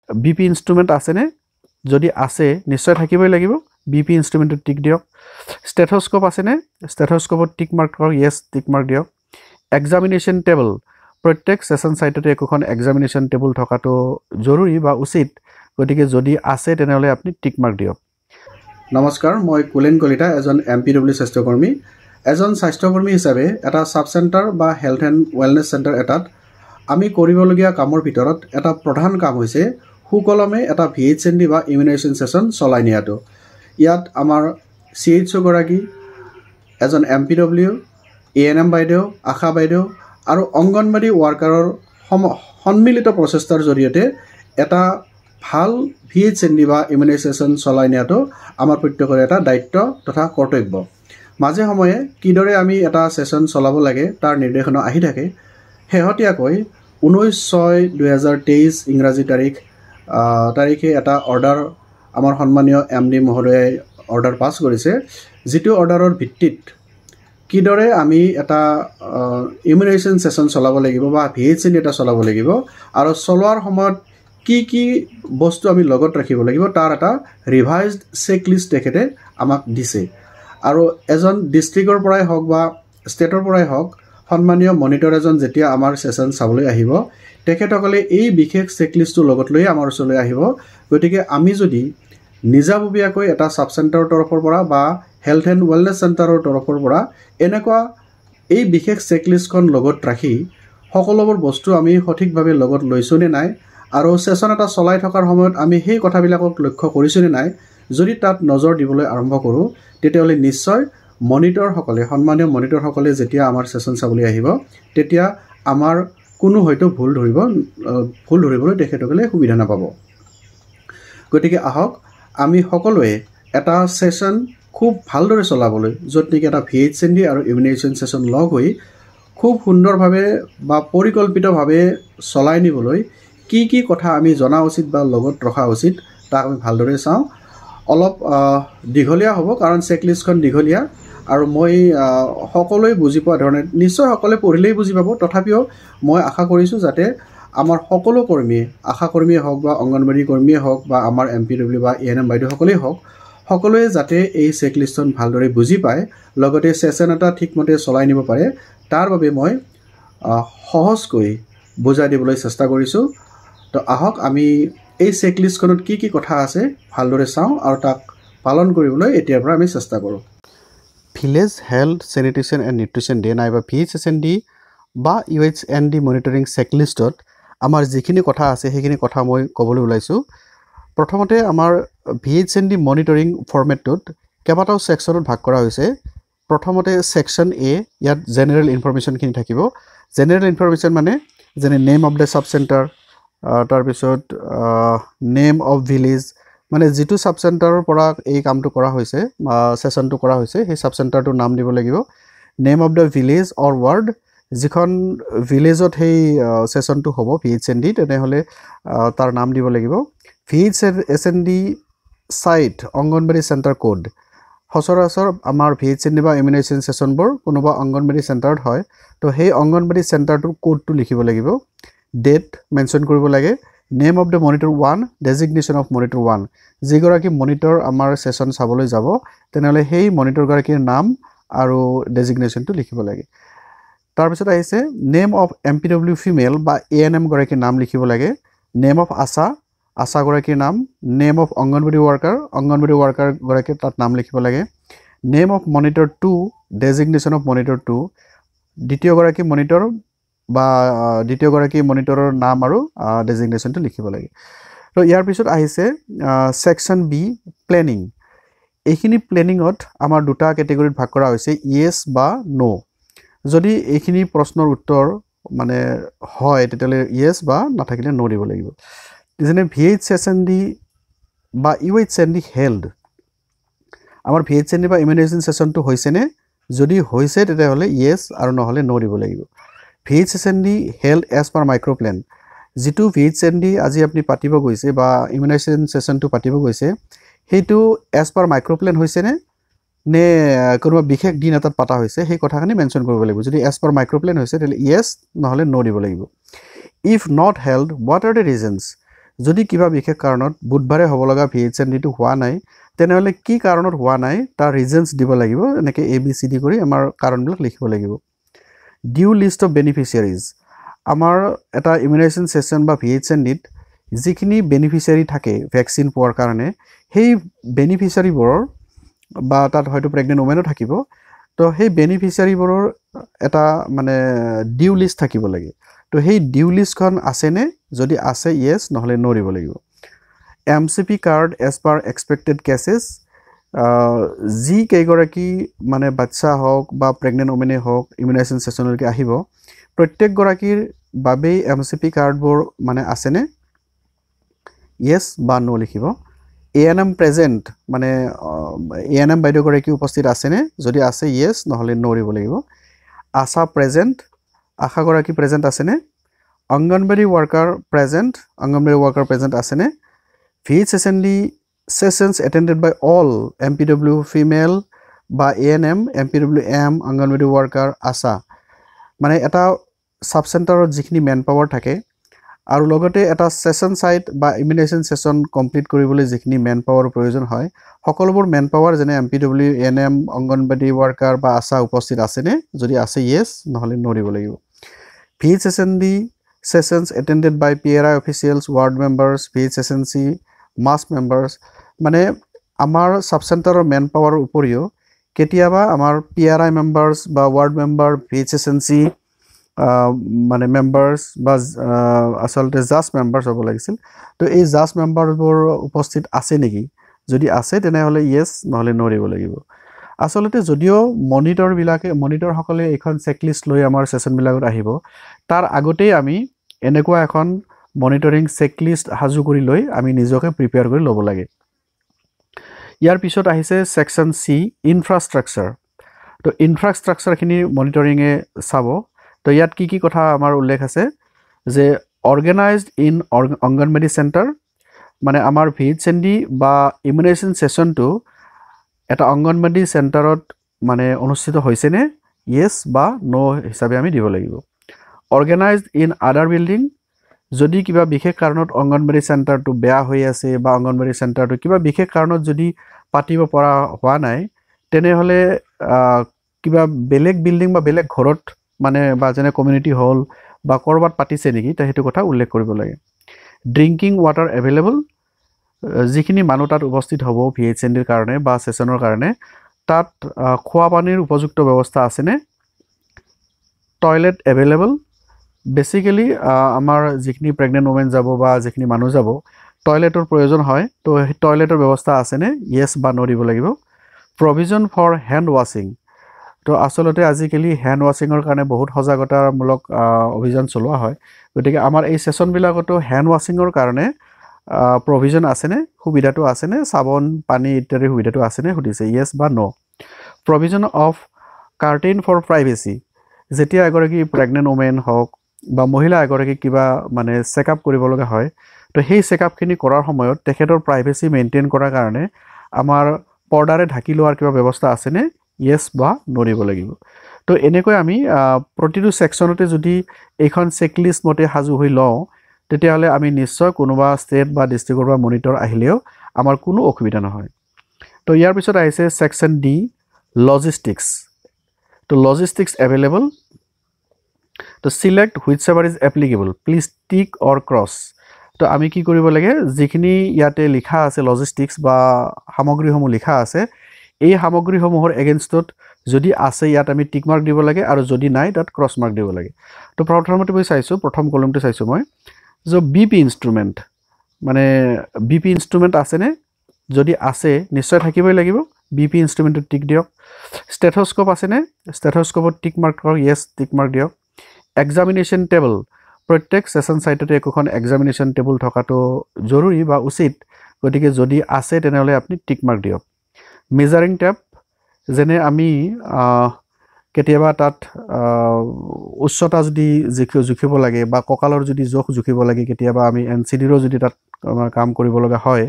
BP instrument আছেনে যদি আছে নিশ্চয় থাকিবই লাগিব বিপি ইনষ্ট্ৰুমেণ্টত টিক দিয়ক ষ্টেথোস্কোপ আছেনে ষ্টেথোস্কোপত টিক মাৰ্ক কৰক য়েছ টিক মাৰ্ক দিয়ক এক্সামিনেশ্যন টেবল প্ৰত্যেক সেশন সাইটতে একোখন এক্সামিনেশ্যন টেবল থকাটো জৰুৰী বা উচিত গতিকে যদি আছে তেনেহলে আপুনি টিক মাৰ্ক দিয়ক নমস্কাৰ মই কুলেন কলিতা এজন এমপিডব্লিউ স্বাস্থ্যকৰ্মী এজন স্বাস্থ্যকৰ্মী হিচাপে এটা সাব সেন্টাৰ বা হেলথ এণ্ড ৱেলনেছ সেন্টাৰ এটাত আমি কৰিবলগীয়া কামৰ ভিতৰত এটা প্ৰধান কাম হৈছে সুকলমে এটা ভিএইচএনডি বা ইমিউনাইজেশ্যন সেশন চলাই নিয়াটো ইয়াত আমাৰ সিএইচও গৰাকী এজন এমপিডব্লিউ এএনএম বাইদেউ আশা বাইদেউ আৰু অংগনবাড়ী ৱাৰ্কাৰৰ সন্মিলিত প্ৰচেষ্টাৰ জৰিয়তে এটা ভাল ভিএইচএনডি বা ইমিউনাইজেশ্যন চলাই নিয়াটো আমাৰ প্ৰত্যেকৰে এটা দায়িত্ব তথা কৰ্তব্য মাজে সময়ে কিদৰে আমি এটা সেশন চলাব লাগে তাৰ নিৰ্দেশনা আহি থাকে শেহতীয়াকৈ 19/6/2023 ইংৰাজী তাৰিখে এটা অৰ্ডাৰ আমাৰ সন্মানীয় এমডি মহোদয়ে অৰ্ডাৰ পাছ কৰিছে যিটো অৰ্ডাৰৰ ভিত্তিত কিদৰে আমি এটা ইমিউনাইজেশ্যন সেশন চলাব লাগিব বা ভিএইচএনডি এটা চলাব লাগিব আৰু চলোৱাৰ সময়ত কি বস্তু আমি লগত ৰাখিব লাগিব তাৰ এটা ৰিভাইজড চেকলিষ্ট তেখেতে আমাক দিছে আৰু এজন ডিস্ট্ৰিক্টৰ পৰাই হওক বা ষ্টেটৰ পৰাই হওক সন্মানীয় মনিটৰ এজন যেতিয়া আমাৰ সেশন চাবলৈ আহিব তেখেতসকলে এই বিশেষ চেকলিষ্টটো লগত লৈ আমাৰ ওচৰলৈ আহিব গতিকে আমি যদি নিজাববীয়াকৈ এটা সাব সেন্টাৰৰ তৰফৰ পৰা বা হেলথ এণ্ড ৱেলনেছ সেন্টাৰৰ তৰফৰ পৰা এনেকুৱা এই বিশেষ চেকলিষ্টখন লগত ৰাখি সকলোবোৰ বস্তু আমি সঠিকভাৱে লগত লৈছোঁ নে নাই আৰু সেশন এটা চলাই থকাৰ সময়ত আমি সেই কথাবিলাকক লক্ষ্য কৰিছোঁ নে নাই যদি তাত নজৰ দিবলৈ আৰম্ভ কৰোঁ তেতিয়াহ'লে নিশ্চয় মনিটৰসকলে সন্মানীয় মনিটৰসকলে যেতিয়া আমাৰ সেশন চাবলৈ আহিব তেতিয়া আমাৰ কোনো হয়তো ভুল ধৰিবলৈ তেখেতসকলে সুবিধা নাপাব গতিকে আহক আমি সকলোৱে এটা সেশন খুব ভালদৰে চলাবলৈ য'ত নেকি এটা ভিএইচএনডি আৰু ইমিউনাইজেশ্যন সেশন লগ হৈ খুব সুন্দৰভাৱে বা পৰিকল্পিতভাৱে চলাই নিবলৈ কি কথা আমি জনা উচিত বা লগত ৰখা উচিত তাক আমি ভালদৰে চাওঁ অলপ দীঘলীয়া হ'ব কাৰণ চেকলিষ্টখন দীঘলীয়া আৰু মই সকলোৱে বুজি পোৱা ধৰণে নিশ্চয় সকলোৱে পঢ়িলেই বুজি পাব তথাপিও মই আশা কৰিছোঁ যাতে আমাৰ সকলো কৰ্মীয়ে আশা কৰ্মীয়ে হওক বা অংগনবাড়ী কৰ্মীয়ে হওক বা আমাৰ এমপিডব্লিউ বা এএনএম বাইদেউসকলেই হওক সকলোৱে যাতে এই চেকলিষ্টখন ভালদৰে বুজি পায় লগতে সেশন এটা ঠিকমতে চলাই নিব পাৰে তাৰ বাবে মই সহজকৈ বুজাই দিবলৈ চেষ্টা কৰিছোঁ তো আহক আমি এই চেকলিষ্টখনত কি কথা আছে ভালদৰে চাওঁ আৰু তাক পালন কৰিবলৈ এতিয়াৰ পৰা আমি চেষ্টা কৰোঁ village health sanitation and nutrition day নাইবা ভিএইচএছএনডি বা ইউএইচএনডি মনিটৰিং চেকলিষ্টত আমাৰ যিখিনি কথা আছে সেইখিনি কথা মই ক'বলৈ ওলাইছোঁ প্ৰথমতে আমাৰ ভিএইচএনডি মনিটৰিং ফৰ্মেটটোত কেইবাটাও ছেকশ্যনত ভাগ কৰা হৈছে প্ৰথমতে ছেকশ্যন এ ইয়াত জেনেৰেল ইনফৰমেশ্যনখিনি থাকিব জেনেৰেল ইনফৰমেশ্যন মানে যেনে name of the sub centre তাৰপিছত নেম অফ ভিলেজ মানে যিটো সাব সেন্টাৰৰ পৰা এই কামটো কৰা হৈছে সেশনটো কৰা হৈছে সেই সাব সেন্টাৰটোৰ নাম দিব লাগিব name of the village or ward যিখন ভিলেজত সেই সেশনটো হ'ব ভিএইচএনডি তেনেহ'লে তাৰ নাম দিব লাগিব ভিএইচএছএনডি সাইট অংগনবাড়ী সেন্টাৰ কোড সচৰাচৰ আমাৰ ভিএইচএনডি বা ইমিউনাইজেশ্যন সেশনবোৰ কোনোবা অংগনবাড়ী সেন্টাৰত হয় তো সেই অংগনবাড়ী সেন্টাৰটোৰ কোডটো লিখিব লাগিব ডেট মেনশ্যন কৰিব লাগে name of the monitor 1 designation of monitor 1 যিগৰাকী মনিটৰ আমাৰ সেশন চাবলৈ যাব তেনেহ'লে সেই মনিটৰগৰাকীৰ নাম আৰু ডেজিগনেশ্যনটো লিখিব লাগে তাৰপিছত আহিছে নেম অফ এমপিডব্লিউ ফিমেল বা এএনএম গৰাকীৰ নাম লিখিব লাগে নেম অফ আশা গৰাকীৰ নাম নেম অফ অংগনবাড়ী ৱাৰ্কাৰ গৰাকীৰ তাত নাম লিখিব লাগে name of monitor 2 designation of monitor 2 দ্বিতীয়গৰাকী মনিটৰৰ নাম আৰু ডেজিগনেশ্যনটো লিখিব লাগে তো ইয়াৰ পিছত আহিছে ছেকশ্যন বি প্লেনিং এইখিনি প্লেনিঙত আমাৰ দুটা কেটেগৰীত ভাগ কৰা হৈছে ইয়েছ বা নো যদি এইখিনি প্ৰশ্নৰ উত্তৰ মানে হয় তেতিয়াহ'লে ইয়েছ বা নাথাকিলে নো দিব লাগিব যেনে ভিএইচএছএনডি বা ইউএইচএনডি হেল্ড আমাৰ ভিএইচএনডি বা ইমিউনাইজেশ্যন সেশনটো হৈছেনে যদি হৈছে তেতিয়াহ'লে ইয়েছ আৰু নহ'লে নো দিব লাগিব ভিএইচএছএনডি হেল্ড এজ পাৰ মাইক্ৰ'প্লেন যিটো ভিএইচএনডি আজি আপুনি পাতিব গৈছে বা ইমিউনাইজেশ্যন সেশনটো পাতিব গৈছে সেইটো এজ পাৰ মাইক্ৰ'প্লেন হৈছেনে নে কোনোবা বিশেষ দিন এটাত পাতা হৈছে সেই কথাখিনি মেনশ্যন কৰিব লাগিব যদি এজ পাৰ মাইক্ৰ'প্লেন হৈছে তেতিয়াহ'লে ইয়েছ নহ'লে নো দিব লাগিব if not held what are the reasons যদি কিবা বিশেষ কাৰণত বুধবাৰে হ'ব লগা VHNDটো হোৱা নাই তেনেহ'লে কি কাৰণত হোৱা নাই তাৰ ৰিজনছ দিব লাগিব এনেকৈ ABCD কৰি আমাৰ কাৰণবিলাক লিখিব লাগিব ডিউ লিষ্ট অফ বেনিফিচিয়াৰিজ আমাৰ এটা ইমিউনাইজেশ্যন সেশন বা VHNDত যিখিনি বেনিফিচিয়াৰি থাকে ভ্যাকচিন পোৱাৰ কাৰণে সেই বেনিফিচিয়াৰিবোৰৰ বা তাত হয়তো প্ৰেগনেন্ট ওমেনো থাকিব তো সেই বেনিফিচিয়াৰিবোৰৰ এটা মানে ডিউ লিষ্ট থাকিব লাগে তো সেই ডিউ লিষ্টখন আছেনে যদি আছে ইয়েছ নহলে নো দিব লাগিব MCP card as per expected cases যি কেইগৰাকী মানে বাচ্চা হওক বা প্ৰেগনেন্ট ওমেনে হওক ইমিউনাইজেশ্যন সেশনলৈকে আহিব প্ৰত্যেকগৰাকীৰ বাবেই MCP কাৰ্ডবোৰ মানে আছেনে ইয়েছ বা নো লিখিব ANM প্ৰেজেন্ট মানে ANM বাইদেউগৰাকী উপস্থিত আছেনে যদি আছে ইয়েছ নহলে নো দিব লাগিব আশা প্ৰেজেন্ট আশাগৰাকী প্ৰেজেন্ট আছেনে অংগনবাড়ী ওয়ার্কার প্রেজেন্ট আছেনে VHSND sessions attended by all MPW female বা ANM MPW M anganwadi worker ASHA মানে এটা সাব সেন্টাৰত যিখিনি মেন পাৱাৰ থাকে আৰু লগতে এটা সেশন সাইট বা ইমিউনাইজেশ্যন সেশন কমপ্লিট কৰিবলৈ যিখিনি মেন পাৱাৰৰ প্ৰয়োজন হয় সকলোবোৰ মেন পাৱাৰ যেনে MPW ANM অংগনবাড়ী ওয়ার্কার বা আশা উপস্থিত আছেনে যদি আছে ইয়েছ নহলে নো দিব লাগিব VHSND sessions attended by PRI officials, ward members, VHSNC, mass members মানে আমাৰ সাব সেন্টাৰৰ মেন পাৱাৰৰ উপৰিও কেতিয়াবা আমাৰ PRI members বা ward member VHSNC মানে members বা আসলতে জাজ members হ'ব লাগিছিল তো এই জাজ membersবোৰ উপস্থিত আছে নেকি যদি আছে তেনেহলে ইয়েছ নহলে নো দিব লাগিব আসলতে যদিও মনিটৰ সকলে এখন চেকলিষ্ট লৈ আমাৰ সেশন বিলাকত আহিব তাৰ আগতেই আমি এনেকুৱা এখন মনিটৰিং চেকলিষ্ট হাজু কৰি লৈ আমি নিজকে প্ৰিপেয়াৰ কৰি ল'ব লাগে ইয়াৰ পিছত আহিছে সেকশন সি ইনফ্ৰাষ্ট্ৰাকচাৰ তো ইনফ্ৰাষ্ট্ৰাকচাৰখিনি মনিটৰিঙে চাব তো ইয়াত কি কথা আমাৰ উল্লেখ আছে যে অৰ্গেনাইজড ইন অংগনবাড়ী সেন্টাৰ মানে আমাৰ VHND বা ইমিউনাইজেশ্যন সেশনটো এটা অংগনবাড়ী সেন্টাৰত মানে অনুষ্ঠিত হৈছে নে ইয়েছ বা নো হিচাপে আমি দিব লাগিব অৰ্গেনাইজড ইন আদাৰ বিল্ডিং যদি কিবা বিশেষ কাৰণত অংগনবাড়ী সেন্টাৰটো বেয়া হৈ আছে বা অংগনবাড়ী সেন্টাৰটো কিবা বিশেষ কাৰণত যদি পাতিব পৰা হোৱা নাই তেনেহলে কিবা বেলেগ বিল্ডিং বা বেলেগ ঘৰত মানে বা যেনে কমিউনিটি হল বা কৰবাত পাতিছে নেকি তা হেতু কথা উল্লেখ কৰিব লাগে ড্ৰিংকিং ওয়াটাৰ এভেইলেবল যিখিনি মানুহ তাত উপস্থিত হ'ব VHNDৰ কাৰণে বা সেশনৰ কাৰণে তাত খোৱা পানীৰ উপযুক্ত ব্যৱস্থা আছেনে টয়লেট এভেইলেবল বেসিক্যালি আমাৰ যিখিনি প্ৰেগনেন্ট ওমেন যাব বা যিখিনি মানুহ যাব টয়লেটৰ প্ৰয়োজন হয় তো টয়লেটৰ ব্যৱস্থা আছেনে ইয়েছ বা নো দিব লাগিব প্ৰভিজন ফৰ হ্যান্ড ওয়াশিং তো আসলতে আজিকালি হ্যান্ড ওয়াশিংৰ কাৰণে বহুত সজাগতামূলক অভিযান চলোৱা হয় গতিকে আমাৰ এই সেশন বিলাকতো হ্যান্ড ওয়াশিংৰ কাৰণে প্ৰভিজন আছেনে সুবিধাটো আছেনে সাবন পানী ইত্যাদি সুবিধাটো আছেনে সুধিছে ইয়েছ বা no provision of curtain for privacy যেতিয়া এগৰাকী প্ৰেগনেন্ট ওমেন হওক বা মহিলা এগৰাকী কিবা মানে চেকআপ কৰিব লগা হয় তো সেই চেকআপখিনি কৰাৰ সময়ত তেখেতৰ প্ৰাইভেচি মেইনটেইন কৰাৰ কাৰণে আমাৰ পৰ্দাৰে ঢাকি লোৱাৰ কিবা ব্যৱস্থা আছেনে ইয়েছ বা নো দিব লাগিব তো এনেকৈ আমি প্ৰতিটো সেকশনতে যদি এইখন চেকলিষ্ট মতে হাজু হৈ লওঁ তেতিয়াহলে আমি নিশ্চয় কোনোবা ষ্টেট বা ডিস্ট্ৰিক্টৰ বা মনিটৰ আহিলেও আমাৰ কোনো অসুবিধা নহয় তো ইয়াৰ পিছত আহিছে সেকশন ডি লজিষ্টিক্স তো লজিষ্টিক্স এভেইলেবল তো select whichever is applicable please tick or cross তো আমি কি কৰিব লাগে যিখিনি ইয়াতে লিখা আছে লজিষ্টিক্স বা সামগ্ৰীসমূহ লিখা আছে এই সামগ্ৰীসমূহৰ এগেইনষ্টত যদি আছে ইয়াত আমি টিক মাৰ্ক দিব লাগে আৰু যদি নাই তাত ক্ৰছ মাৰ্ক দিব লাগে তো প্ৰথমতে মই চাইছো প্ৰথম কলমটো চাইছো মই যে বিপি ইনস্ট্ৰুমেন্ট মানে বিপি ইনস্ট্ৰুমেন্ট আছে নে যদি আছে নিশ্চয় থাকিবই লাগিব বিপি ইনস্ট্ৰুমেন্টত টিক দিয়ক ষ্টেথোস্কোপ আছে নে ষ্টেথোস্কোপত টিক মাৰ্ক কৰক ইয়েছ টিক মাৰ্ক দিয়ক এক্সামিনেশ্যন টেবল প্ৰত্যেক সেশন সাইটতে একোখন এক্সামিনেশ্যন টেবল থকাটো জৰুৰী বা উচিত গতিকে যদি আছে তেনেহলে আপুনি টিক মাৰ্ক দিয়ক মেজাৰিং টেপ যেনে আমি কেতিয়াবা তাত উচ্চতা যদি জুখিব লাগে বা ককালৰ যদি জোখ জুখিব লাগে কেতিয়াবা আমি এনসিডিৰো যদি তাত কাম কৰিব লগা হয়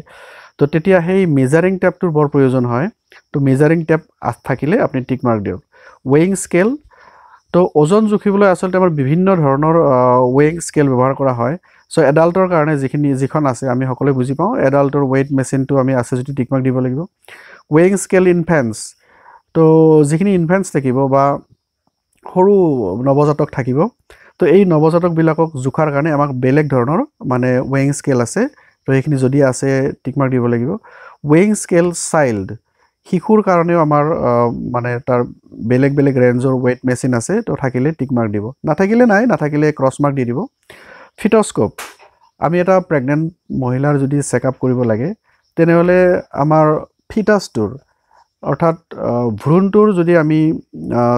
তো তেতিয়া সেই মেজাৰিং টেপটোৰ বৰ প্ৰয়োজন হয় তো মেজাৰিং টেপ থাকিলে আপুনি টিক মাৰ্ক দিয়ক ওয়েইং স্কেল তো ওজন জুখিবলৈ আসলতে আমাৰ বিভিন্ন ধৰণৰ ওয়েইং স্কেল ব্যৱহাৰ কৰা হয় সো এডাল্টৰ কাৰণে যিখন আছে আমি সকলোৱে বুজি পাওঁ এডাল্টৰ ৱেইট মেচিনটো আমি আছে যদি টিক মাৰ্ক দিব লাগিব ৱেইং স্কেল ইনফেন্টস তো যিখিনি ইনফেন্টস থাকিব বা সৰু নৱজাতক থাকিব তো এই নৱজাতকবিলাকক জোখাৰ কাৰণে আমাক বেলেগ ধৰণৰ মানে ৱেইং স্কেল আছে তো এইখিনি যদি আছে টিক মাৰ্ক দিব লাগিব ৱেইং স্কেল চাইল্ড শিশুৰ কাৰণেও আমাৰ মানে তাৰ বেলেগ বেলেগ ৰেঞ্জৰ ৱেইট মেচিন আছে তো থাকিলে টিক মাৰ্ক দিব নাথাকিলে ক্ৰছ মাৰ্ক দি দিব ফিটস্কোপ আমি এটা প্ৰেগনেন্ট মহিলাৰ যদি চেকআপ কৰিব লাগে তেনেহলে আমাৰ ফিটাছটোৰ অৰ্থাৎ ভ্ৰূণটোৰ যদি আমি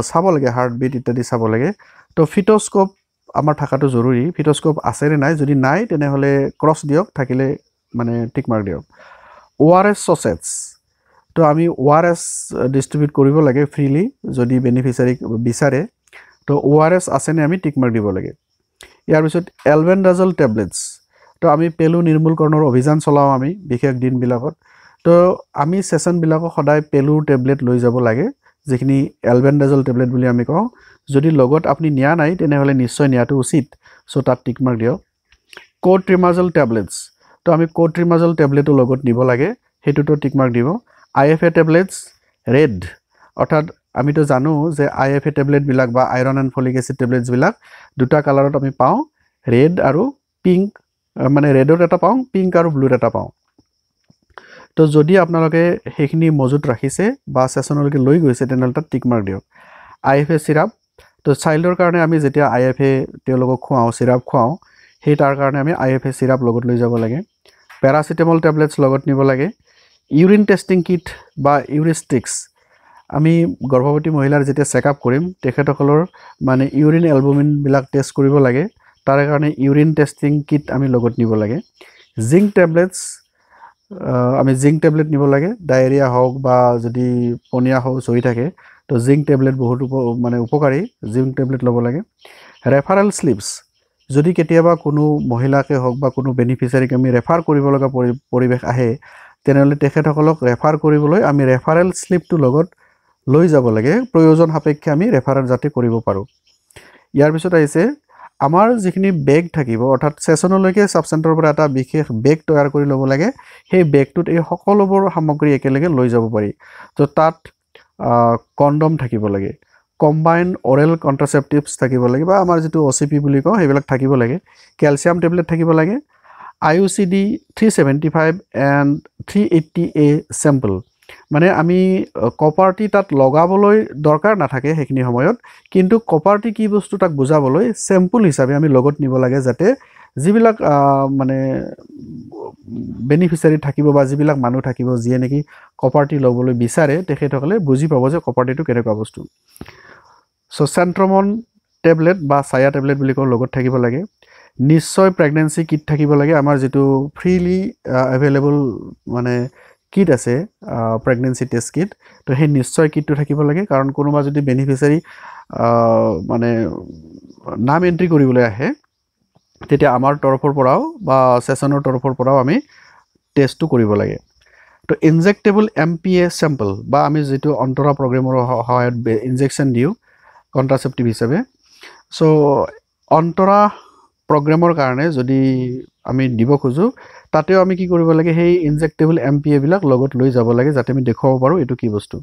চাব লাগে হাৰ্টবিট ইত্যাদি চাব লাগে তো ফিটস্কোপ আমাৰ থাকাটো জৰুৰী ফিটস্কোপ আছে নে নাই যদি নাই তেনেহলে ক্ৰছ দিয়ক থাকিলে মানে টিক মাৰ্ক দিয়ক ORS সচেটছ তো আমি ORS ডিস্ট্ৰিবিউট কৰিব লাগে ফ্ৰীলি যদি বেনিফিচিয়াৰী বিচাৰে তো ORS আছে নে আমি টিক মাৰ্ক দিব লাগে ইয়াৰ পিছত এলবেণ্ডাজল টেবলেটছ তো আমি পেলু নিৰ্মূলকৰণৰ অভিযান চলাওঁ আমি বিশেষ দিনবিলাকত তো আমি সেশনবিলাকক সদায় পেলুৰ টেবলেট লৈ যাব লাগে যিখিনি এলবেণ্ডাজল টেবলেট বুলি আমি কওঁ যদি লগত আপুনি নিয়া নাই তেনেহলে নিশ্চয় নিয়াটো উচিত সো তাত টিক মাৰ্ক দিয়ক কোট্ৰিমাজল টেবলেটছ তো আমি কোট্ৰিমাজল টেবলেটো লগত নিব লাগে হেতুটো টিক মাৰ্ক দিব IFA টেবলেটছ ৰেড অৰ্থাৎ আমিতো জানো যে IFA টেবলেট বিলাক বা iron and folic acid tablets বিলাক দুটা কালাৰত আমি পাওঁ ৰেড আৰু পিংক মানে ৰেডৰ এটা পাওঁ পিংক আৰু ব্লুৰ এটা পাওঁ তো যদি আপোনালোকে সেইখিনি মজুত ৰাখিছে বা সেশনলৈকে লৈ গৈছে তেনেহলে তাত টিক মাৰ্ক দিয়ক IFA সিৰাপ তো চাইল্ডৰ কাৰণে আমি যেতিয়া IFA তেওঁলোকক খুৱাওঁ সিৰাপ খুৱাওঁ সেই তাৰ কাৰণে আমি IFA সিৰাপ লগত লৈ যাব লাগে পেৰাচিটামল টেবলেটছ লগত নিব লাগে ইউৰিন টেষ্টিং কিট বা ইউৰিষ্টিক্স আমি গৰ্ভৱতী মহিলাৰ যেতিয়া চেকআপ কৰিম তেখেতসকলৰ মানে ইউৰিন এলবুমিন বিলাক টেষ্ট কৰিব লাগে তাৰ কাৰণে ইউৰিন টেষ্টিং কিট আমি লগত নিব লাগে জিংক টেবলেটছ আমি জিংক টেবলেট নিব লাগে ডায়েৰিয়া হওক বা যদি পনিয়া হওক হৈ থাকে তো জিংক টেবলেট বহুত মানে উপকাৰী জিংক টেবলেট ল'ব লাগে ৰেফাৰেল স্লিপছ যদি কেতিয়াবা কোনো মহিলাকে হওক বা কোনো বেনিফিচিয়াৰীক আমি ৰেফাৰ কৰিব লগা পৰিৱেশ আহে তেনেহলে তেখেতসকলক ৰেফাৰ কৰিবলৈ আমি ৰেফাৰেল স্লিপটো লগত লৈ যাব লাগে প্ৰয়োজন সাপেক্ষে আমি ৰেফাৰেল যাতে কৰিব পাৰো ইয়াৰ পিছত আহিছে আমাৰ যিখিনি বেগ থাকিব অৰ্থাৎ সেশনলৈকে সাব চেণ্টাৰৰ পৰা এটা বিশেষ বেগ তৈয়াৰ কৰি ল'ব লাগে সেই বেগটোত এই সকলোবোৰ সামগ্ৰী একেলগে লৈ যাব পাৰি তো তাত কণ্ডম থাকিব লাগে কম্বাইন অৰেল কন্ট্ৰাসেপ্টিভছ থাকিব লাগে বা আমাৰ যেটো OCP বুলি কওঁ সেইবিলাক থাকিব লাগে ক্যালসিয়াম টেবলেট থাকিব লাগে IUCD 375 and 380A sample মানে আমি কপাৰটি তাত লগাবলৈ দৰকাৰ নাথাকে সেইখিনি সময়ত কিন্তু কপাৰটি কি বস্তু তাক বুজাবলৈ স্যাম্পল হিচাপে আমি লগত নিব লাগে যাতে যিবিলাক মানে বেনিফিচিয়াৰী থাকিব বা যিবিলাক মানুহ থাকিব যিয়ে নেকি কপাৰটি লবলৈ বিচাৰে তেখেতসকলে বুজি পাব যে কপাৰটিটো কেনেকুৱা বস্তু সো সেন্ট্ৰমন টেবলেট বা সায়া টেবলেট বুলি কওঁ লগত থাকিব লাগে নিশ্চয় প্ৰেগনেন্সি কিট থাকিব লাগে আমাৰ যেটো ফ্ৰীলি अवेलेबल মানে কিট আছে প্ৰেগনেন্সি টেষ্ট কিট তো সেই নিশ্চয় কিটটো থাকিব লাগে কাৰণ কোনোবা যদি বেনিফিচিয়াৰী মানে নাম এন্ট্ৰি কৰিবলৈ আহে তেতিয়া আমাৰ তৰফৰ পৰাও বা সেশনৰ তৰফৰ পৰাও আমি টেষ্টটো কৰিব লাগে তো ইনজেক্টেবল MPA স্যাম্পল বা আমি যেটো অন্তৰা প্ৰগ্ৰামৰ সহায়ত ইনজেকশন দিও কন্ট্ৰাসেপ্টিভ হিচাপে সো অন্তৰা প্ৰগ্ৰামৰ কাৰণে যদি আমি দিব খুজো তাতেও আমি কি কৰিব লাগে সেই ইনজেক্টেবল MPA বিলাক লগত লৈ যাব লাগে যাতে আমি দেখাব পাৰো এটো কি বস্তু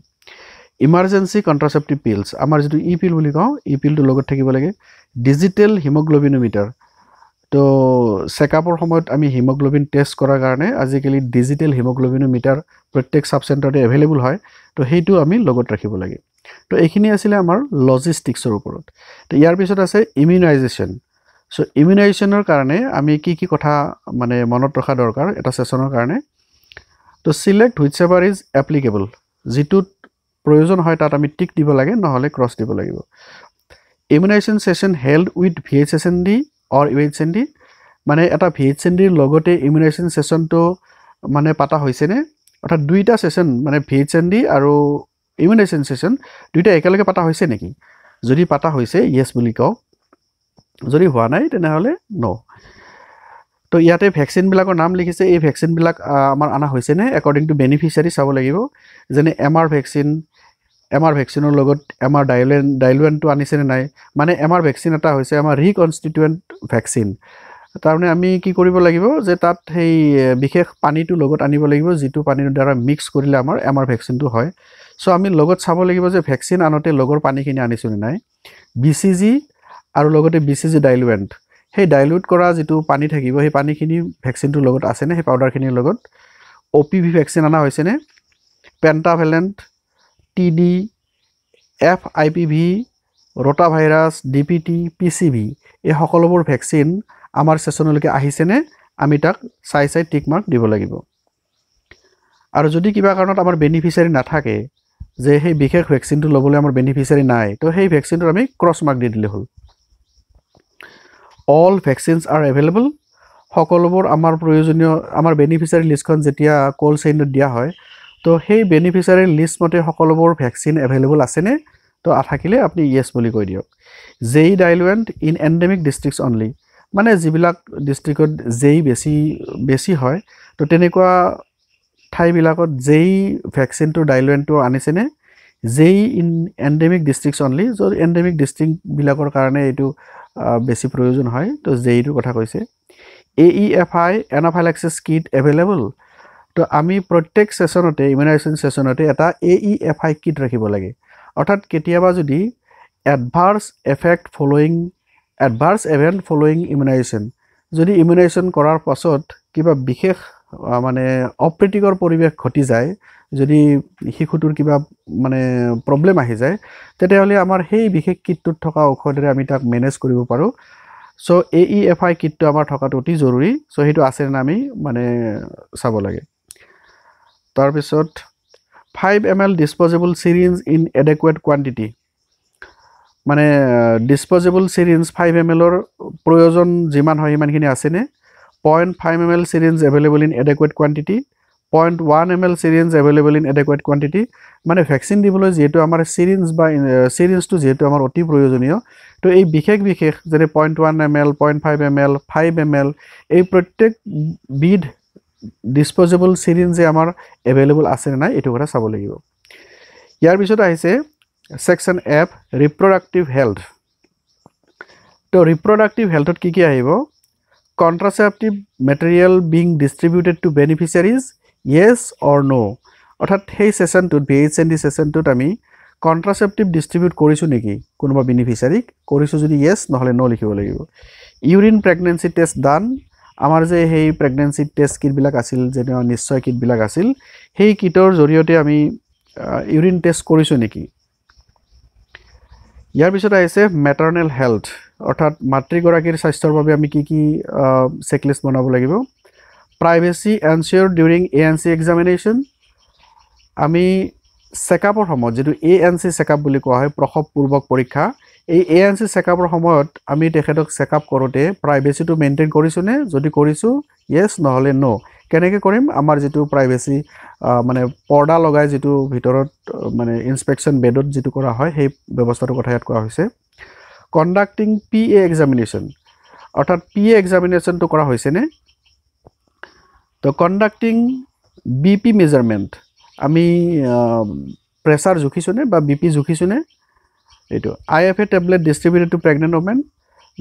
ইমাৰ্জেন্সি কন্ট্ৰাসেপ্টিভ পিলছ আমাৰ যেটো ই পিল বুলি কওঁ ই পিলটো লগত থাকিব লাগে ডিজিটেল হিমোগ্লোবিনোমিটাৰ তো চেকআপৰ সময়ত আমি হিমোগ্লোবিন টেষ্ট কৰাৰ কাৰণে আজিকালি ডিজিটেল হিমোগ্লোবিনোমিটাৰ প্ৰত্যেক সাব চেণ্টাৰতে अवेलेबल হয় তো হেইটো আমি লগত ৰাখিব লাগে তো এইখিনি আছিল আমাৰ লজিষ্টিক্সৰ ওপৰত তো ইয়াৰ পিছত আছে ইমিউনাইজেশ্যন সো ইমিউনাইজেশ্যনৰ কাৰণে আমি কি কথা মানে মনত ৰখা দৰকাৰ এটা সেশনৰ কাৰণে তো select whichever is applicable যেটোত প্ৰয়োজন হয় তাত আমি টিক দিব লাগে নহলে ক্ৰছ দিব লাগিব immunization session held with VHSND or UHSND মানে এটা VHSND ৰ লগতে ইমিউনাইজেশ্যন সেশনটো মানে পাতা হৈছে নে অৰ্থাৎ দুইটা সেশন মানে VHSND আৰু ইমিউনাইজেশ্যন সেশন দুইটা একেলগে পাতা হৈছে নেকি যদি পাতা হৈছে ইয়েস বুলি কও যদি হোৱা নাই তেনেহলে নো তো ইয়াতে ভ্যাকচিন বিলাকৰ নাম লিখিছে এই ভ্যাকচিন বিলাক আমাৰ আনা হৈছে নে অকৰ্ডিং টু বেনিফিচিয়াৰী চাব লাগিব যেনে MR ভ্যাকচিনৰ লগত MR ডাইলুৱেনটো আনিছে নে নাই মানে MR ভ্যাকচিন এটা হৈছে আমাৰ ৰিকনস্টিটুৱেন্ট ভ্যাকচিন তাৰমানে আমি কি কৰিব লাগিব যে তাত সেই বিশেষ পানীটো লগত আনিব লাগিব যিটো পানীৰ দ্বাৰা মিক্স কৰিলে আমাৰ ভেকচিনটো হয় সো আমি লগত চাব লাগিব যে ভেকচিন আনতে লগৰ পানীখিনি আনিছো নে নাই BCG আৰু লগতে BCG ডাইলুৱেন্ট সেই ডাইলুট কৰা যিটো পানী থাকিব সেই পানীখিনি ভেকচিনটোৰ লগত আছে নে সেই পাউডাৰখিনিৰ লগত OPV ভেকচিন আনা হৈছে নে পেন্টাভেলেন্ট TD FIPV rotavirus DPT PCV এই সকলোবোৰ ভেকচিন আমাৰ সেশনলৈকে আহিছে নে আমি তাক চাই টিক মাৰ্ক দিব লাগিব আৰু যদি কিবা কাৰণত আমাৰ বেনিফিচিয়াৰি নাথাকে যে সেই বিশেষ ভেকচিনটো লবলৈ আমাৰ বেনিফিচিয়াৰি নাই তো সেই ভেকচিনটো আমি ক্ৰছ মাৰ্ক দি দিলে হল all vaccines are available সকলোবোৰ আমাৰ প্ৰয়োজনীয় আমাৰ বেনিফিচিয়াৰি লিষ্টখন যেতিয়া কল চেইনত দিয়া হয় তো সেই বেনিফিচিয়াৰি লিষ্ট মতে সকলোবোৰ ভেকচিন এভেইলেবল আছে নে তো থাকিলে আপুনি ইয়েস বুলি কৈ দিয়ক জেই ডাইলুৱেন্ট ইন এন্ডেমিক ডিস্ট্ৰিক্টস অনলি মানে যিবিলাক ডিস্ট্ৰিক্টত জেই বেছি হয় তো তেনেকুৱা ঠাইবিলাকত জেই ভেকচিনটো ডাইলুৱেন্টটো আনিছে নে জেই ইন এন্ডেমিক ডিস্ট্ৰিক্টস অনলি য'ত এন্ডেমিক ডিস্ট্ৰিক্টবিলাকৰ কাৰণে এইটো বেছি প্ৰয়োজন হয় তো জেইটোৰ কথা কৈছে AEFI এনাফাইলাক্সিছ কিট এভেইলেবল তো আমি প্ৰত্যেক সেশনতে ইমিউনাইজেশ্যন সেশনতে এটা AEFI কিট ৰাখিব লাগে অৰ্থাৎ কেতিয়াবা যদি এডভাৰ্স ইভেন্ট ফলোইং ইমিউনাইজেশ্যন যদি ইমিউনাইজেশ্যন কৰাৰ পাছত কিবা বিশেষ মানে অপ্ৰীতিকৰ পৰিৱেশ ঘটি যায় যদি শিশুটোৰ কিবা মানে প্ৰবলেম আহি যায় তেতিয়াহলে আমাৰ সেই বিশেষ কিটটোত থকা ঔষধৰে আমি তাক মেনেজ কৰিব পাৰো সো AEFI কিটটো আমাৰ থকাটো অতি জৰুৰী সো হেতু আছে না আমি মানে চাব লাগে তাৰ পিছত 5 ml disposable syringe in adequate quantity মানে disposable syringe 5 ml ৰ প্ৰয়োজন যিমান হয় ইমানখিনি আছে নে 0.5 ml syringe available in adequate quantity 0.1 ml syringe available in adequate quantity মানে ভ্যাকসিন দিবলৈ যেটো আমাৰ syringe টো যেটো আমাৰ অতি প্ৰয়োজনীয় তো এই বিশেষ যেনে 0.1 ml 0.5 ml 5 ml এই প্ৰত্যেক বিধ disposable syringe আমাৰ available আছে না এটো কথা চাব লাগিব ইয়াৰ পিছত আহিছে section F reproductive health তো reproductive healthত কি আহিব contraceptive material being distributed to beneficiaries yes or no অৰ্থাৎ সেই সেশনটোত BHND সেশনটোত আমি contraceptive distribute কৰিছো নেকি কোনোবা বেনিফিচিয়াৰি কৰিছো যদি yes নহলে no লিখিব লাগিব urine pregnancy test done আমাৰ যে সেই প্ৰেগন্যান্সি টেষ্ট কিট বিলাক আছিল যেনে নিশ্চয় কিট বিলাক আছিল সেই কিটৰ জৰিয়তে আমি ইউৰিন টেষ্ট কৰিছো নেকি ইয়াৰ পিছত আহিছে ম্যাটাৰনেল হেলথ অৰ্থাৎ মাতৃগৰাকীৰ স্বাস্থ্যৰ বাবে আমি কি চেকলিষ্ট বনাব লাগিব প্ৰাইভেচি এনশিওৰ ডিউৰিং ANC এক্সামিনেশন আমি চেকআপৰ সময়ত যেটো ANC চেকআপ বুলি কোৱা হয় প্ৰসৱ পূৰ্বক পৰীক্ষা এই ANC চেকআপৰ সময়ত আমি তেখেতক চেকআপ কৰোতে প্ৰাইভেচিটো মেইনটেইন কৰিছো নে যদি কৰিছো yes নহলে no কেনেকৈ কৰিম আমাৰ যেটো প্ৰাইভেচি মানে পৰ্দা লগাই যেটো ভিতৰত মানে ইনস্পেকশন বেডত যেটো কৰা হয় সেই ব্যৱস্থাৰ কথা ইয়াত কোৱা হৈছে কন্ডাক্টিং PA এক্সামিনেশন অৰ্থাৎ PA এক্সামিনেশনটো কৰা হৈছে নে তো কন্ডাক্টিং BP মেজাৰমেন্ট আমি প্ৰেসাৰ জুখিছো নে বা BP জুখিছো নে এটো IFA tablet distributed to pregnant women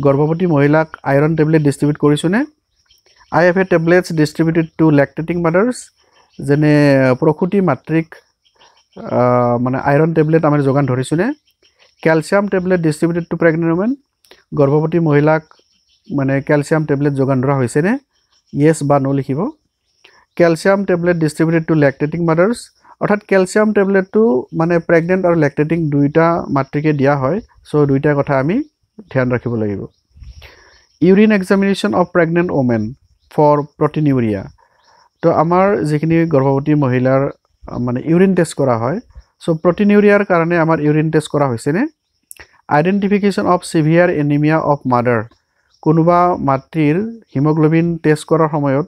গৰ্ভৱতী মহিলাক আইৰন টেবলেট ডিস্ট্ৰিবিউট কৰিছো নে IFA tablets distributed to lactating mothers যেনে প্ৰসূতি মাতৃক মানে আইৰন টেবলেট আমাৰ যোগান ধৰিছো নে calcium tablet distributed to pregnant women গৰ্ভৱতী মহিলাক মানে ক্যালসিয়াম টেবলেট যোগান ধৰা হৈছে নে yes বা no লিখিব calcium tablet distributed to lactating mothers অৰ্থাৎ ক্যালসিয়াম টেবলেটটো মানে প্ৰেগনেন্ট আৰু ল্যাকটেটিং দুইটা মাতৃকে দিয়া হয় সো দুইটা কথা আমি ধ্যান ৰাখিব লাগিব urine examination of pregnant women for proteinuria তো আমাৰ যিখিনি গৰ্ভৱতী মহিলাৰ মানে ইউৰিন টেষ্ট কৰা হয় সো প্ৰটিনিউৰিয়াৰ কাৰণে আমাৰ ইউৰিন টেষ্ট কৰা হৈছে নে identification of severe anaemia of mother কোনোবা মাতৃৰ হিমোগ্লোবিন টেষ্ট কৰাৰ সময়ত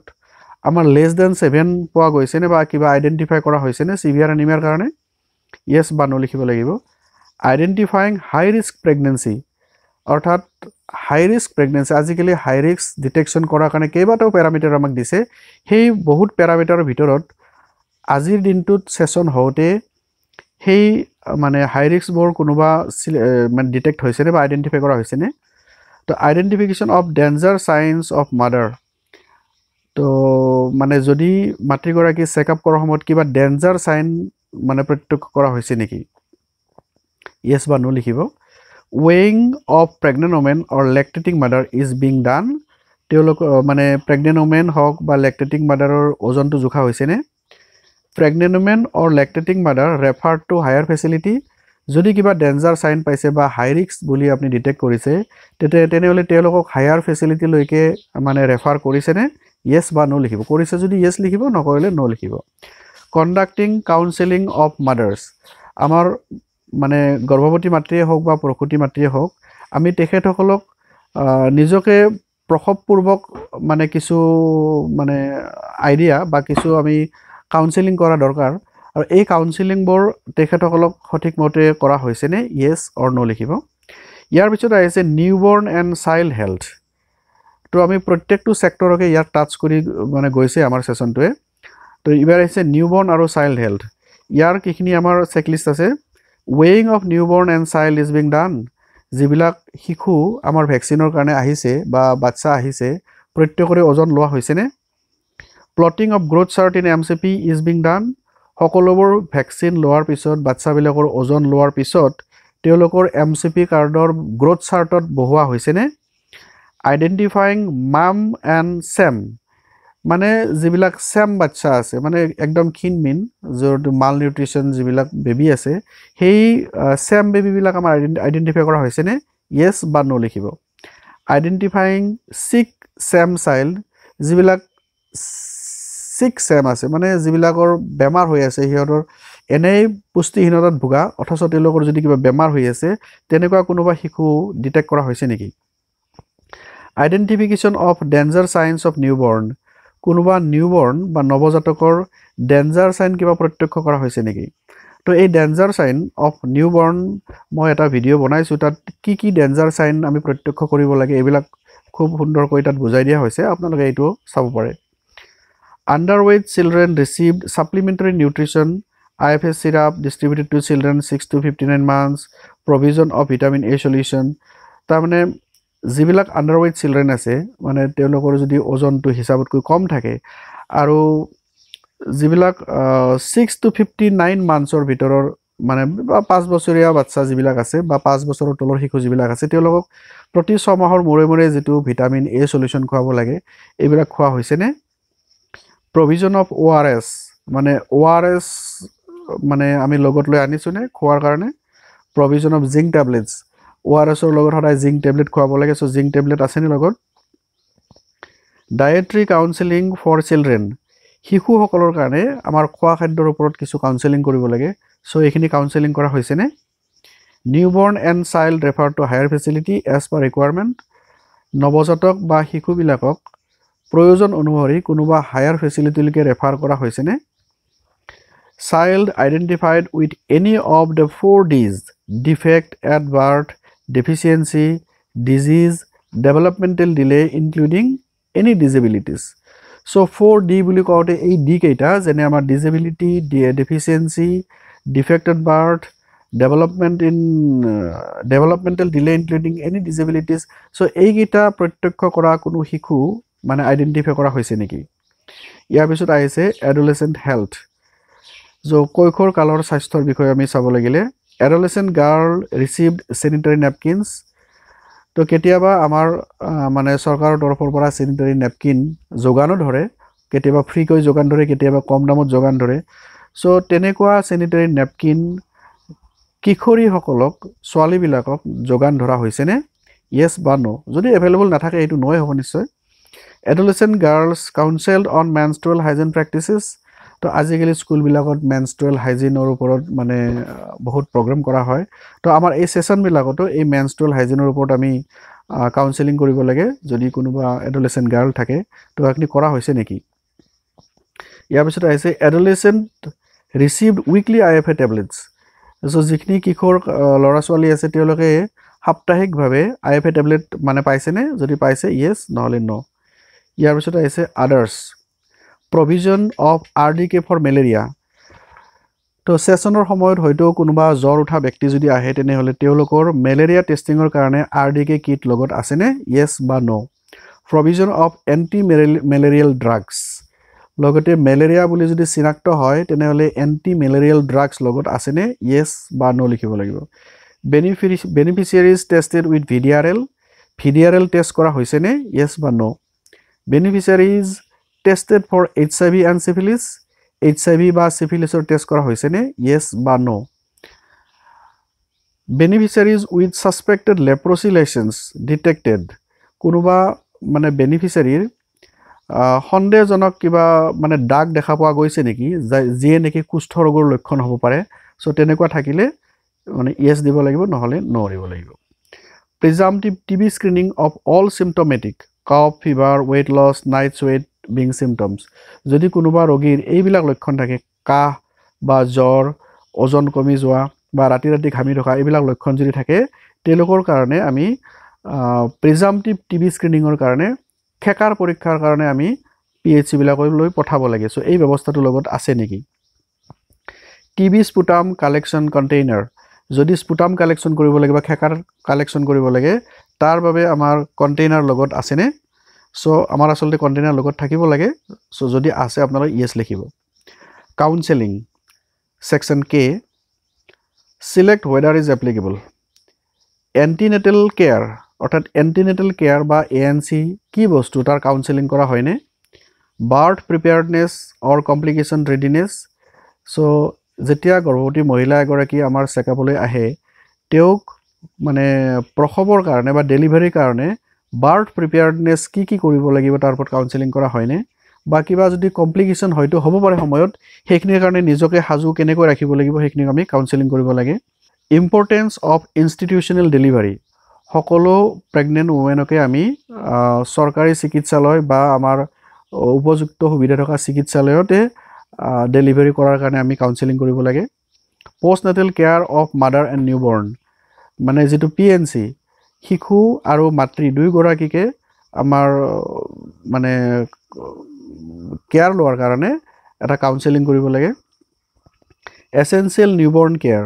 আমাৰ লেস দেন 7 পোৱা গৈছে নে বা কিবা আইডেন্টিফাই কৰা হৈছে নে সিভিয়াৰ এনিমিয়াৰ কাৰণে yes বা no লিখিব লাগিব আইডেন্টিফাইং হাই ৰিস্ক প্ৰেগনেন্সি অৰ্থাৎ হাই ৰিস্ক প্ৰেগনেন্সি আজিকালি হাই ৰিস্ক ডিটেকশন কৰাৰ কাৰণে কেইবাটাও প্যাৰামিটাৰ আমাক দিছে সেই বহুত প্যাৰামিটাৰৰ ভিতৰত আজিৰ দিনটোত সেশন হওতে সেই মানে হাই ৰিস্ক বোৰ কোনোবা মানে ডিটেক্ট হৈছে নে বা আইডেন্টিফাই কৰা হৈছে নে তো identification of danger science of mother তো মানে যদি মাতৃগৰাকী চেকআপ কৰাৰ সময়ত কিবা ডেঞ্জাৰ চাইন মানে প্ৰত্যক্ষ কৰা হৈছে নেকি ইয়েছ বা নো লিখিব ৱেইং of pregnant women or lactating mother is being done তেওঁলোক মানে প্ৰেগনেণ্ট ওমেন হওক বা লেক্টেটিং মাদাৰৰ ওজনটো জোখা হৈছেনে pregnant women or lactating mother refer to higher facility যদি কিবা ডেঞ্জাৰ চাইন পাইছে বা হাই ৰিস্ক বুলি আপুনি ডিটেক্ট কৰিছে তেনেহ'লে তেওঁলোকক হায়াৰ ফেচিলিটিলৈকে মানে ৰেফাৰ কৰিছেনে ইয়েছ বা নো লিখিব কৰিছে যদি ইয়েছ লিখিব নকৰিলে নো লিখিব কণ্ডাক্টিং কাউন্সেলিং অফ মাদাৰ্ছ আমাৰ মানে গৰ্ভৱতী মাতৃয়ে হওক বা প্ৰসূতি মাতৃয়ে হওক আমি তেখেতসকলক নিজকে প্ৰসৱপূৰ্বক মানে কিছু মানে আইডিয়া বা কিছু আমি কাউন্সেলিং কৰা দৰকাৰ আৰু এই কাউন্সেলিংবোৰ তেখেতসকলক সঠিকমতে কৰা হৈছেনে ইয়েছ অৰ নো লিখিব ইয়াৰ পিছত আহিছে নিউবৰ্ণ এণ্ড চাইল্ড হেল্থ তো আমি প্ৰত্যেকটো ছেক্টৰকে ইয়াত টাচ কৰি মানে গৈছে আমাৰ ছেশ্যনটোৱে তো এইবাৰ আহিছে নিউবৰ্ণ আৰু চাইল্ড হেল্থ ইয়াৰ কিখিনি আমাৰ চেকলিষ্ট আছে ৱেইং of newborn and child is being done যিবিলাক শিশু আমাৰ ভেকচিনৰ কাৰণে আহিছে বা বাচ্চা আহিছে প্ৰত্যেকৰে ওজন লোৱা হৈছেনে plotting of growth chart in MCP is being done সকলোবোৰ ভেকচিন লোৱাৰ পিছত বাচ্চাবিলাকৰ ওজন লোৱাৰ পিছত তেওঁলোকৰ MCP কাৰ্ডৰ গ্ৰোথ চাৰ্টত বহোৱা হৈছেনে আইডেণ্টিফাইং মাম এণ্ড চেম মানে যিবিলাক চেম বাচ্চা আছে মানে একদম ক্ষীণমিন য'ত মাল নিউট্ৰিশ্যন যিবিলাক বেবী আছে সেই চেম বেবীবিলাক আমাৰ আইডেণ্টিফাই কৰা হৈছেনে ইয়েছ বা নো লিখিব আইডেণ্টিফাইং চিক চেম চাইল্ড যিবিলাক চিক চেম আছে মানে যিবিলাকৰ বেমাৰ হৈ আছে সিহঁতৰ এনেই পুষ্টিহীনতাত ভোগা অথচ তেওঁলোকৰ যদি কিবা বেমাৰ হৈ আছে তেনেকুৱা কোনোবা শিশু ডিটেক্ট কৰা হৈছে নেকি identification of danger science of newborn কোনোবা নিউবৰ্ণ বা নৱজাতকৰ ডেঞ্জাৰ চাইন কিবা প্ৰত্যক্ষ কৰা হৈছে নেকি তো এই ডেঞ্জাৰ চাইন অফ নিউবৰ্ণ মই এটা ভিডিঅ' বনাইছোঁ তাত কি ডেঞ্জাৰ চাইন আমি প্ৰত্যক্ষ কৰিব লাগে এইবিলাক খুব সুন্দৰকৈ তাত বুজাই দিয়া হৈছে আপোনালোকে এইটো চাব পাৰে underweight children received supplementary nutrition IFS syrup distributed to children 6 to 59 months provision of vitamin A solution তাৰমানে যিবিলাক আণ্ডাৰৱেইট চিলড্ৰেন আছে মানে তেওঁলোকৰ যদি ওজনটো হিচাপতকৈ কম থাকে আৰু যিবিলাক 6 to 59 মান্থছৰ ভিতৰৰ মানে 5 বছৰীয়া বাচ্চা যিবিলাক আছে বা 5 বছৰৰ তলৰ শিশু যিবিলাক আছে তেওঁলোকক প্ৰতি 6 মাহৰ মূৰে মূৰে যিটো ভিটামিন A সলিউশন খুৱাব লাগে এইবিলাক খোৱা হৈছেনে provision of ORS মানে ORS মানে আমি লগত লৈ আনিছোনে খোৱাৰ কাৰণে provision of zinc tablets ORS ৰ লগত সদায় zinc tablet খুৱাব লাগে সো zinc tablet আছে নি লগত dietary counseling for children শিশুসকলৰ কাৰণে আমাৰ খোৱা খাদ্যৰ ওপৰত কিছু কাউন্সেলিং কৰিব লাগে সো এইখিনি কাউন্সেলিং কৰা হৈছেনে newborn and child refer to higher facility as per requirement নৱজাতক বা শিশুবিলাকক প্ৰয়োজন অনুসৰি কোনোবা হায়াৰ ফেচিলিটিলৈকে ৰেফাৰ কৰা হৈছেনে child identified with any of the 4 Ds defect at birth deficiency disease developmental delay including any disabilities so 4D বুলি কওঁতে এই D কেইটা যেনে আমাৰ disability deficiency defect at birth developmental delay including any disabilities so এই কেইটা প্ৰত্যক্ষ কৰা কোনো শিশু মানে আইডেন্টিফাই কৰা হৈছে নেকি ইয়াৰ পিছত আহিছে এডোলেসেন্ট হেলথ जो কৈশোৰ কালৰ স্বাস্থ্যৰ বিষয়ে আমি চাব লাগিলে এডোলেসেন্ট গাৰ্ল ৰিসিভড স্যানিটাৰী নেপকিনস তো কেতিয়াবা আমাৰ মানে চৰকাৰৰ তৰফৰ পৰা স্যানিটাৰী নেপকিন যোগানো ধৰে কেতিয়াবা ফ্ৰী কৈ যোগান ধৰে কেতিয়াবা কম দামত যোগান ধৰে সো তেনেকুৱা স্যানিটাৰী নেপকিন কিশোৰী সকলক ছোৱালী বিলাকক যোগান ধৰা হৈছেনে ইয়েছ বা নো যদি এভেইলেবল নাথাকে এইটো নয় হ'ব নিশ্চয় adolescent girls counseled on menstrual hygiene practices তো আজিকালি স্কুল বিলাকত menstrual hygiene ৰ ওপৰত মানে বহুত প্ৰগ্ৰাম কৰা হয় তো আমাৰ এই সেশন বিলাকতো এই menstrual hygiene ৰ ওপৰত আমি কাউন্সেলিং কৰিব লাগে যদি কোনোবা adolescent girl থাকে তো আপনি কৰা হৈছে নেকি ইয়াৰ পিছত আছে adolescent received weekly IFA tablets so যিখিনি কিশোৰ লৰা ছোৱালী আছে তেওঁলোকে সাপ্তাহিকভাৱে IFA টেবলেট মানে পাইছেনে যদি পাইছে ইয়েছ নহলে নো ইয়াৰ পিছত আছে আদাৰ্স provision of RDK for malaria তো সেশনৰ সময়ত হয়তো কোনোবা জ্বৰ উঠা ব্যক্তি যদি আহে তেনেহ'লে তেওঁলোকৰ মেলেৰিয়া টেষ্টিঙৰ কাৰণে RDK কিট লগত আছেনে ইয়েছ বা no provision of anti মেলেৰিয়েল drugs লগতে মেলেৰিয়া বুলি যদি চিনাক্ত হয় তেনেহ'লে এণ্টি মেলেৰিয়েল ড্ৰাগছ লগত আছেনে ইয়েছ বা নো লিখিব লাগিব beneficiaries tested with VDRL test কৰা হৈছেনে ইয়েছ বা no beneficiaries tested for HIV and syphilis HIV বা চিফিলিছৰ টেষ্ট কৰা হৈছেনে ইয়েছ বা no beneficiaries with suspected leprosy lesions detected কোনোবা মানে বেনিফিচিয়াৰিৰ সন্দেহজনক কিবা মানে দাগ দেখা পোৱা গৈছে নেকি যিয়ে নেকি কুষ্ঠ ৰোগৰ লক্ষণ হ'ব পাৰে সো তেনেকুৱা থাকিলে মানে ইয়েছ দিব লাগিব নহলে নো দিব লাগিব presumptive TB screening of all symptomatic cough fever weight loss night sweat being symptoms যদি কোনোবা ৰোগীৰ এইবিলাক লক্ষণ থাকে কাহ বা জ্বৰ ওজন কমি যোৱা বা ৰাতি ৰাতি ঘামি থকা এইবিলাক লক্ষণ যদি থাকে তেওঁলোকৰ কাৰণে আমি প্ৰিজাম্পটিভ TB স্ক্ৰিনিংৰ কাৰণে খেকাৰ পৰীক্ষাৰ কাৰণে আমি PHC বিলাকলৈ পঠাব লাগে সো এই ব্যৱস্থাটো লগত আছে নেকি TB স্পুটাম কালেকশন কন্টেইনাৰ যদি স্পুটাম কালেকশন কৰিব লাগে বা খেকাৰ কালেকশন কৰিব লাগে তাৰ বাবে আমাৰ কন্টেইনাৰ লগত আছেনে সো আমাৰ আসলতে কন্টেইনাৰ লগত থাকিব লাগে সো যদি আছে আপোনালোক ইয়েছ লিখিব counselling section K select whether is applicable antenatal care অৰ্থাৎ antenatal care বা ANC কি বস্তু তাৰ কাউন্সেলিং কৰা হয়নে বাৰ্থ প্ৰিপেয়াৰডনেছ অৰ কমপ্লিকেশন ৰেডিনেছ সো যেতিয়া গৰ্ভৱতী মহিলা এগৰাকী আমাৰ চেকআপলৈ আহে তেওঁক মানে প্ৰসৱৰ কাৰণে বা ডেলিভাৰীৰ কাৰণে বাৰ্থ প্ৰিপেয়াৰডনেছ কি কৰিব লাগিব তাৰ ওপৰত কাউন্সেলিং কৰা হয়নে বা কিবা যদি কমপ্লিকেশন হয়তো হ'ব পাৰে সময়ত সেইখিনিৰ কাৰণে নিজকে হাজু কেনেকৈ ৰাখিব লাগিব সেইখিনি আমি কাউন্সেলিং কৰিব লাগে ইম্পৰ্টেন্স অফ ইনষ্টিটিউচনেল ডেলিভাৰী সকলো প্ৰেগনেন্ট ওমেনকে আমি সৰকাৰি চিকিৎসালয় বা আমাৰ উপযুক্ত সুবিধা থকা চিকিৎসালয়তে ডেলিভাৰী কৰাৰ কাৰণে আমি কাউন্সেলিং কৰিব লাগে পোষ্টনাটাল কেয়াৰ অফ মাদাৰ এণ্ড নিউবৰ্ন মানে যেটো PNC শিশু আৰু মাতৃ দুই গৰাকীকে আমাৰ মানে কেয়াৰ লোৱাৰ কাৰণে এটা কাউন্সেলিং কৰিব লাগে এসেনশিয়াল নিউবৰ্ন কেয়াৰ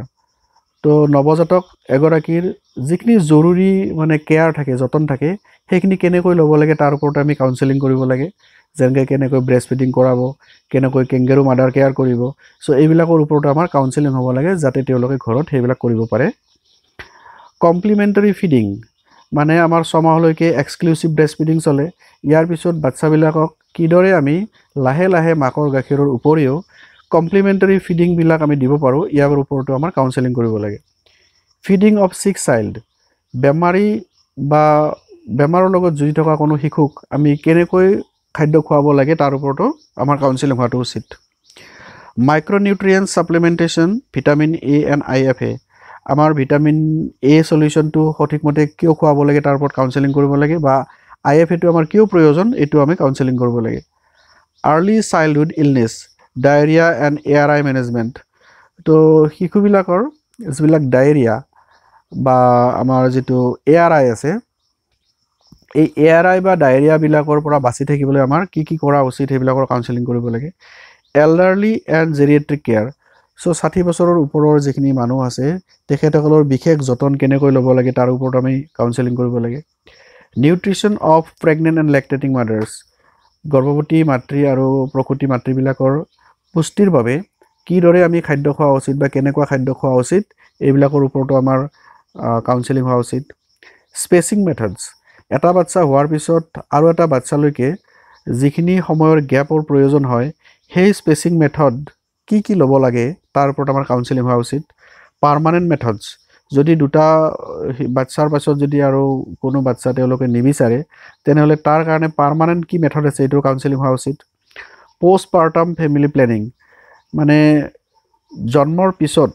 তো নৱজাতক এগৰাকীৰ যিখিনি জৰুৰী মানে কেয়াৰ থাকে যতন থাকে সেইখিনি কেনেকৈ ল'ব লাগে তাৰ ওপৰত আমি কাউন্সেলিং কৰিব লাগে যেনেকৈ কেনেকৈ ব্ৰেষ্ট ফিডিং কৰাব কেনেকৈ কেংগাৰু মাদাৰ কেয়াৰ কৰিব সো এইবিলাকৰ ওপৰত আমাৰ কাউন্সেলিং হ'ব লাগে যাতে তেওঁলোকে ঘৰত সেইবিলাক কৰিব পাৰে কমপ্লিমেন্টাৰী ফিডিং মানে আমাৰ ছমাহলৈকে এক্সক্লুসিভ ব্ৰেষ্ট ফিডিং চলে ইয়াৰ পিছত বাচ্চাবিলাকক কিদৰে আমি লাহে লাহে মাকৰ গাখীৰৰ উপৰিও কমপ্লিমেন্টাৰী ফিডিং বিলাক আমি দিব পাৰো ইয়াৰ ওপৰতো আমাৰ কাউন্সেলিং কৰিব লাগে ফিডিং অফ সিক চাইল্ড বেমাৰী বা বেমাৰৰ লগত জড়িত থকা কোনো শিশুক আমি কেনেকৈ খাদ্য খুৱাব লাগে তাৰ ওপৰতো আমাৰ কাউন্সেলিং হোৱাটো উচিত micronutrient supplementation vitamin A and IFA আমাৰ ভিটামিন A সলিউশনটো সঠিকমতে কিয় খুৱাব লাগে তাৰ ওপৰত কাউন্সেলিং কৰিব লাগে বা IFA টো আমাৰ কিয় প্ৰয়োজন এটো আমি কাউন্সেলিং কৰিব লাগে early childhood illness diarrhoea and ARI management তো শিশুবিলাকৰ যিবিলাক ডায়েৰিয়া বা আমাৰ যেটো ARI আছে এই ARI বা ডায়েৰিয়া বিলাকৰ পৰা বাচি থাকিবলৈ আমাৰ কি কৰা উচিত হেবিলাকৰ কাউন্সেলিং কৰিব লাগে elderly and geriatric care so 60 বছৰৰ ওপৰৰ যিখিনি মানুহ আছে তেখেতসকলৰ বিশেষ যতন কেনেকৈ ল'ব লাগে তাৰ ওপৰত আমি কাউন্সেলিং কৰিব লাগে নিউট্ৰিশন অফ প্ৰেগনেন্ট এণ্ড লেক্টেটিং মাদাৰ্স গৰ্ভৱতী মাতৃ আৰু প্ৰসূতি মাতৃবিলাকৰ পুষ্টিৰ বাবে কিদৰে আমি খাদ্য খোৱা উচিত বা কেনেকুৱা খাদ্য খোৱা উচিত এইবিলাকৰ ওপৰতো আমাৰ কাউন্সেলিং হোৱা উচিত স্পেচিং মেথডছ এটা বাচ্চা হোৱাৰ পিছত আৰু এটা বাচ্চালৈকে যিখিনি সময়ৰ গ্যাপৰ প্ৰয়োজন হয় সেই স্পেচিং মেথড কি ল'ব লাগে তাৰ ওপৰত আমাৰ কাউন্সেলিং হোৱা উচিত পাৰ্মানেন্ট মেথডছ যদি দুটা বাচ্চাৰ পাছত যদি আৰু কোনো বাচ্চা তেওঁলোকে নিবিচাৰে তেনেহলে তাৰ কাৰণে পাৰ্মানেন্ট কি মেথড আছে এটো কাউন্সেলিং হোৱা উচিত পোষ্টপাৰ্টাম ফ্যামিলি প্ল্যানিং মানে জন্মৰ পিছত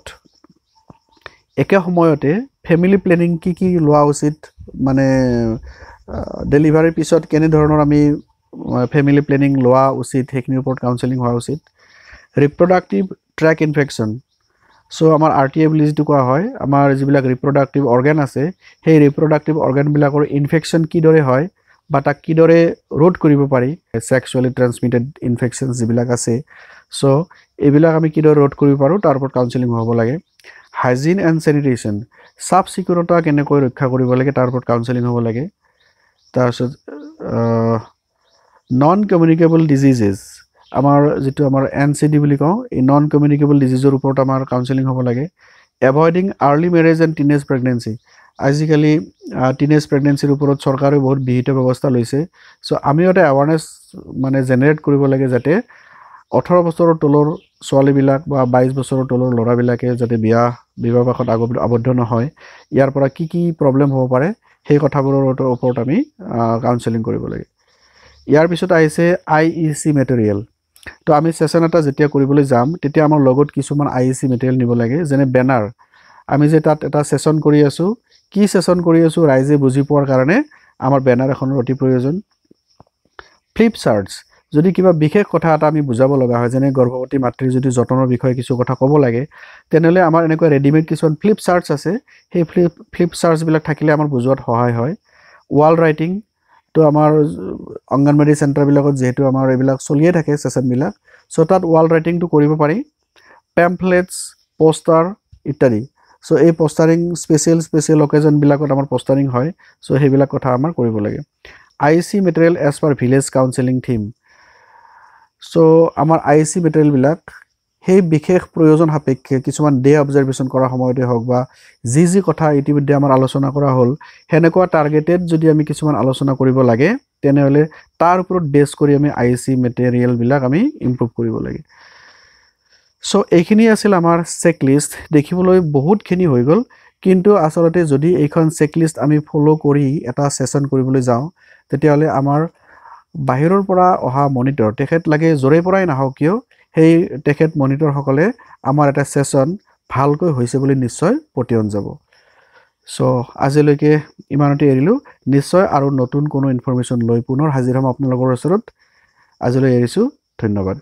একে সময়তে ফ্যামিলি প্ল্যানিং কি লোৱা উচিত মানে ডেলিভাৰীৰ পিছত কেনে ধৰণৰ আমি ফ্যামিলি প্ল্যানিং লোৱা উচিত হেখিনিৰ ওপৰত কাউন্সেলিং হোৱা উচিত ৰিপ্ৰডাক্টিভ ট্ৰেক ইনফেকশন সো আমাৰ RTA বুলি যেটো কোৱা হয় আমাৰ যিবিলাক ৰিপ্ৰডাক্টিভ অৰ্গান আছে সেই ৰিপ্ৰডাক্টিভ অৰ্গান বিলাকৰ ইনফেকশন কি দৰে হয় বা তাক কিদৰে ৰোধ কৰিব পাৰি সেক্সুৱেলি ট্ৰান্সমিটেড ইনফেকশ্যন যিবিলাক আছে চ' এইবিলাক আমি কিদৰে ৰোধ কৰিব পাৰোঁ তাৰ ওপৰত কাউন্সেলিং হ'ব লাগে হাইজিন এণ্ড চেনিটেশ্যন চাফ চিকুণতা কেনেকৈ ৰক্ষা কৰিব লাগে তাৰ ওপৰত কাউন্সেলিং হ'ব লাগে তাৰপিছত নন কমিউনিকেবল ডিজিজেছ আমাৰ যিটো আমাৰ NCD বুলি কওঁ এই নন কমিউনিকেবল ডিজিজৰ ওপৰত আমাৰ কাউন্সেলিং হ'ব লাগে avoiding early marriage and teenage pregnancy আজিকালি টিনেজ প্ৰেগনেন্সিৰ ওপৰত চৰকাৰে বহুত বিহিত ব্যৱস্থা লৈছে চ' আমিও এটা এৱাৰনেছ মানে জেনেৰেট কৰিব লাগে যাতে 18 বছৰৰ তলৰ ছোৱালীবিলাক বা 22 বছৰৰ তলৰ ল'ৰাবিলাকে যাতে বিবাহপাশত আবদ্ধ নহয় ইয়াৰ পৰা কি প্ৰব্লেম হ'ব পাৰে সেই কথাবোৰৰ ওপৰত আমি কাউন্সেলিং কৰিব লাগে ইয়াৰ পিছত আহিছে IEC মেটেৰিয়েল তো আমি সেশন এটা যেতিয়া কৰিবলৈ যাম তেতিয়া আমাৰ লগত কিছুমান IEC মেটেৰিয়েল নিব লাগে যেনে বেনাৰ আমি যে তাত এটা সেশন কৰি আছো কি সেশন কৰি আছো ৰাইজে বুজি পোৱাৰ কাৰণে আমাৰ বেনাৰ এখনৰ অতি প্ৰয়োজন ফ্লিপ চাৰ্টস যদি কিবা বিশেষ কথা এটা আমি বুজাব লগা হয় যেনে গৰ্ভৱতী মাতৃৰ যদি যতনৰ বিষয়ে কিছু কথা ক'ব লাগে তেনেহলে আমাৰ এনেকুৱা ৰেডিমেড কিছুমান ফ্লিপ চাৰ্টস আছে সেই ফ্লিপ চাৰ্টস বিলাক থাকিলে আমাৰ বুজোৱাত সহায় হয় ওয়াল ৰাইটিং তো আমাৰ অংগনবাড়ী চেণ্টাৰবিলাকত যেহেতু আমাৰ এইবিলাক চলিয়ে থাকে সেশনবিলাক চ' তাত ওয়াল ৰাইটিংটো কৰিব পাৰি পেম্পলেটছ পোষ্টাৰ ইত্যাদি চ' এই পোষ্টাৰিং স্পেচিয়েল অকেজনবিলাকত আমাৰ পোষ্টাৰিং হয় চ' সেইবিলাক কথা আমাৰ কৰিব লাগে IEC material as per village counselling theme চ' আমাৰ IEC মেটেৰিয়েলবিলাক সেই বিশেষ প্ৰয়োজন সাপেক্ষে কিছুমান ডে অবজাৰভেশ্যন কৰাৰ সময়তে হওক বা যি কথা ইতিমধ্যে আমাৰ আলোচনা কৰা হ'ল হেনেকুৱা টাৰ্গেটেড যদি আমি কিছুমান আলোচনা কৰিব লাগে তেনেহলে তাৰ ওপৰত বেছ কৰি আমি IEC মেটেৰিয়েলবিলাক আমি ইমপ্ৰুভ কৰিব লাগে চ' এইখিনি আছিল আমাৰ চেকলিষ্ট দেখিবলৈ বহুতখিনি হৈ গ'ল কিন্তু আসলতে যদি এইখন চেকলিষ্ট আমি ফলো কৰি এটা সেশন কৰিবলৈ যাওঁ তেতিয়াহলে আমাৰ বাহিৰৰ পৰা অহা মনিটৰ তেখেত লাগে জৰে পৰাই নাহক কিয় সেই তেখেত মনিটৰ সকলে আমাৰ এটা সেশন ভালকৈ হৈছে বুলি নিশ্চয় পতিয়ন যাব চ' আজিলৈকে ইমানতে এৰিলো নিশ্চয় আৰু নতুন কোনো ইনফৰমেশ্যন লৈ পুনৰ হাজিৰ হ'ম আপোনালোকৰ ওচৰত আজিলৈ এৰিছো ধন্যবাদ